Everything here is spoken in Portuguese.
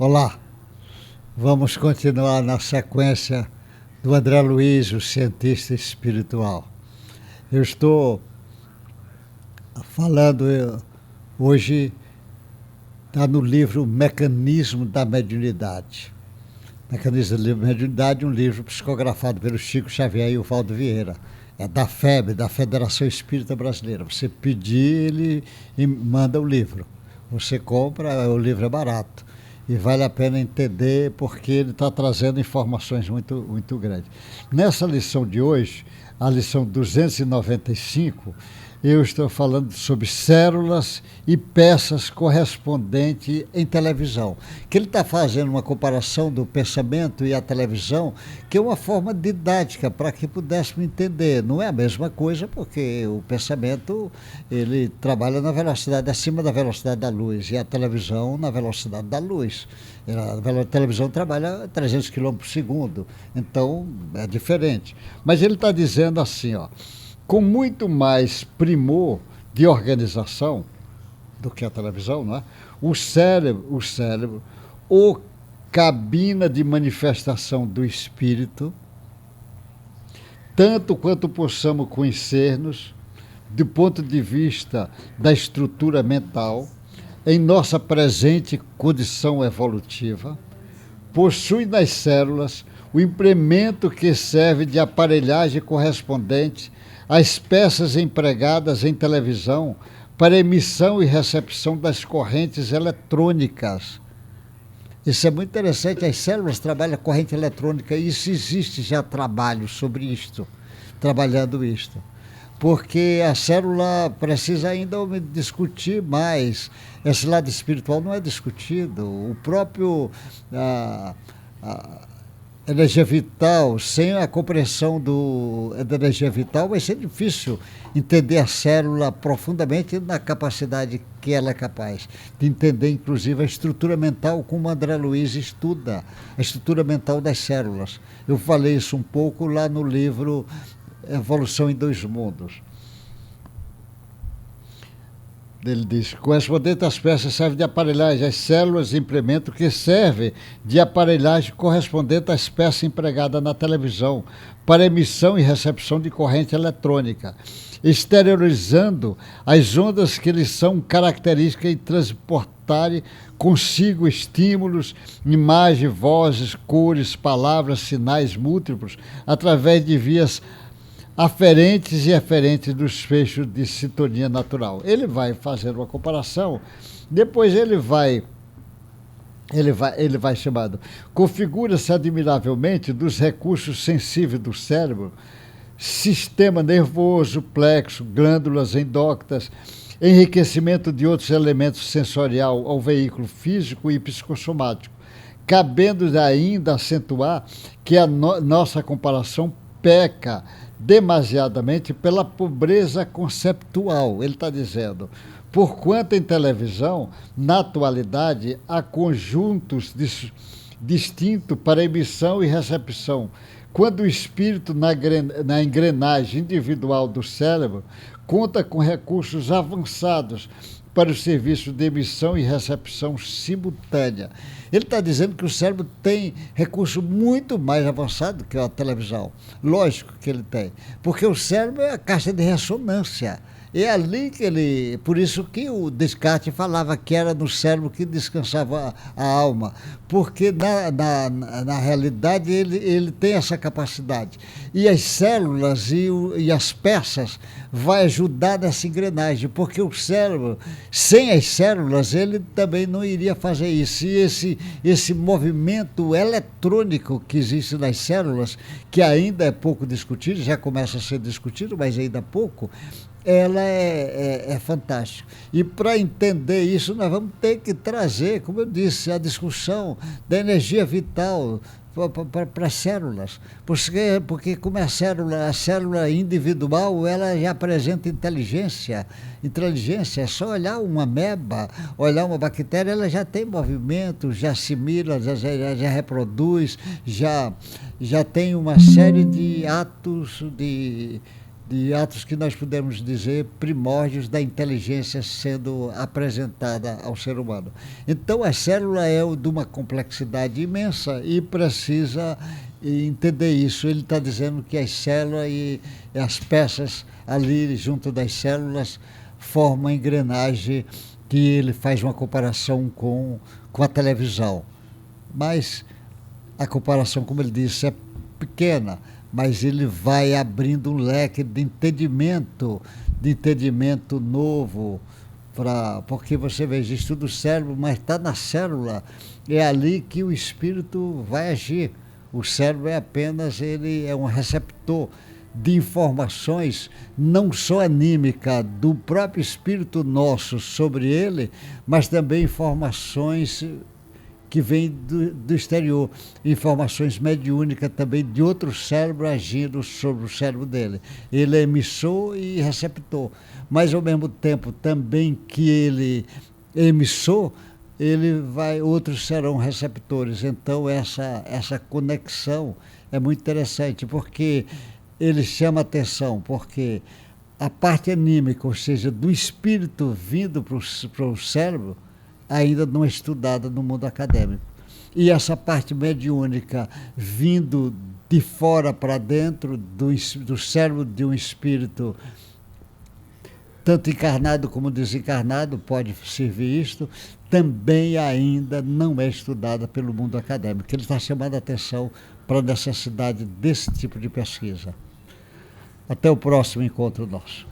Olá, vamos continuar na sequência do André Luiz, o cientista espiritual. Eu estou falando hoje, está no livro Mecanismo da Mediunidade. Mecanismo da Mediunidade, um livro psicografado pelo Chico Xavier e o Valdo Vieira. É da FEB, da Federação Espírita Brasileira. Você pedir, ele manda o livro. Você compra, o livro é barato. E vale a pena entender porque ele está trazendo informações muito, muito grandes. Nessa lição de hoje, a lição 295, eu estou falando sobre células e peças correspondentes em televisão. Que ele está fazendo uma comparação do pensamento e a televisão, que é uma forma didática para que pudéssemos entender. Não é a mesma coisa, porque o pensamento ele trabalha na velocidade acima da velocidade da luz e a televisão na velocidade da luz. A televisão trabalha a 300 km por segundo, então é diferente. Mas ele está dizendo assim, ó, com muito mais primor de organização do que a televisão, não é? O cérebro, ou cabina de manifestação do espírito, tanto quanto possamos conhecer-nos, do ponto de vista da estrutura mental, em nossa presente condição evolutiva, possui nas células o implemento que serve de aparelhagem correspondente às peças empregadas em televisão para emissão e recepção das correntes eletrônicas. Isso é muito interessante, as células trabalham a corrente eletrônica e isso existe já trabalho sobre isto, trabalhando isto. Porque a célula precisa ainda discutir mais. Esse lado espiritual não é discutido. O próprio energia vital, sem a compreensão da energia vital, vai ser difícil entender a célula profundamente na capacidade que ela é capaz de entender, inclusive, a estrutura mental, como o André Luiz estuda, a estrutura mental das células. Eu falei isso um pouco lá no livro Evolução em Dois Mundos. Ele diz, correspondente às peças serve de aparelhagem, as células implemento que serve de aparelhagem correspondente às peças empregadas na televisão para emissão e recepção de corrente eletrônica, exteriorizando as ondas que lhes são características e transportarem consigo estímulos, imagens, vozes, cores, palavras, sinais múltiplos, através de vias aferentes e eferentes dos fechos de sintonia natural. Ele vai fazer uma comparação, depois ele vai chamando, configura-se admiravelmente dos recursos sensíveis do cérebro, sistema nervoso, plexo, glândulas endócrinas, enriquecimento de outros elementos sensorial ao veículo físico e psicossomático, cabendo ainda acentuar que a nossa comparação peca demasiadamente pela pobreza conceptual, ele está dizendo, porquanto em televisão, na atualidade, há conjuntos distintos para emissão e recepção, quando o espírito na engrenagem individual do cérebro conta com recursos avançados para o serviço de emissão e recepção simultânea. Ele está dizendo que o cérebro tem recurso muito mais avançado que a televisão. Lógico que ele tem, porque o cérebro é a caixa de ressonância. É ali que ele... Por isso que o Descartes falava que era no cérebro que descansava a alma, porque na realidade ele tem essa capacidade. E as células e as peças vai ajudar nessa engrenagem, porque o cérebro, sem as células, ele também não iria fazer isso. E esse movimento eletrônico que existe nas células, que ainda é pouco discutido, já começa a ser discutido, mas ainda é pouco, ela é fantástica. E para entender isso, nós vamos ter que trazer, como eu disse, a discussão da energia vital para as células, porque como a célula individual, ela já apresenta inteligência, é só olhar uma ameba, olhar uma bactéria, ela já tem movimento, já assimila, já reproduz, já tem uma série de atos de de atos que nós podemos dizer primórdios da inteligência sendo apresentada ao ser humano. Então a célula é de uma complexidade imensa e precisa entender isso. Ele está dizendo que as células e as peças ali junto das células formam a engrenagem, que ele faz uma comparação com a televisão. Mas a comparação, como ele disse, é pequena, mas ele vai abrindo um leque de entendimento novo, porque você vê, estuda o cérebro, mas está na célula, é ali que o espírito vai agir. O cérebro é apenas, ele é um receptor de informações, não só anímica do próprio espírito nosso sobre ele, mas também informações que vêm do exterior, informações mediúnicas também de outro cérebro agindo sobre o cérebro dele. Ele é emissor e receptor, mas ao mesmo tempo também que ele é emissor, outros serão receptores. Então essa conexão é muito interessante, porque ele chama atenção, porque a parte anímica, ou seja, do espírito vindo para o cérebro, ainda não é estudada no mundo acadêmico. E essa parte mediúnica vindo de fora para dentro do cérebro de um espírito, tanto encarnado como desencarnado, pode servir isto, também ainda não é estudada pelo mundo acadêmico. Ele está chamando a atenção para a necessidade desse tipo de pesquisa. Até o próximo encontro nosso.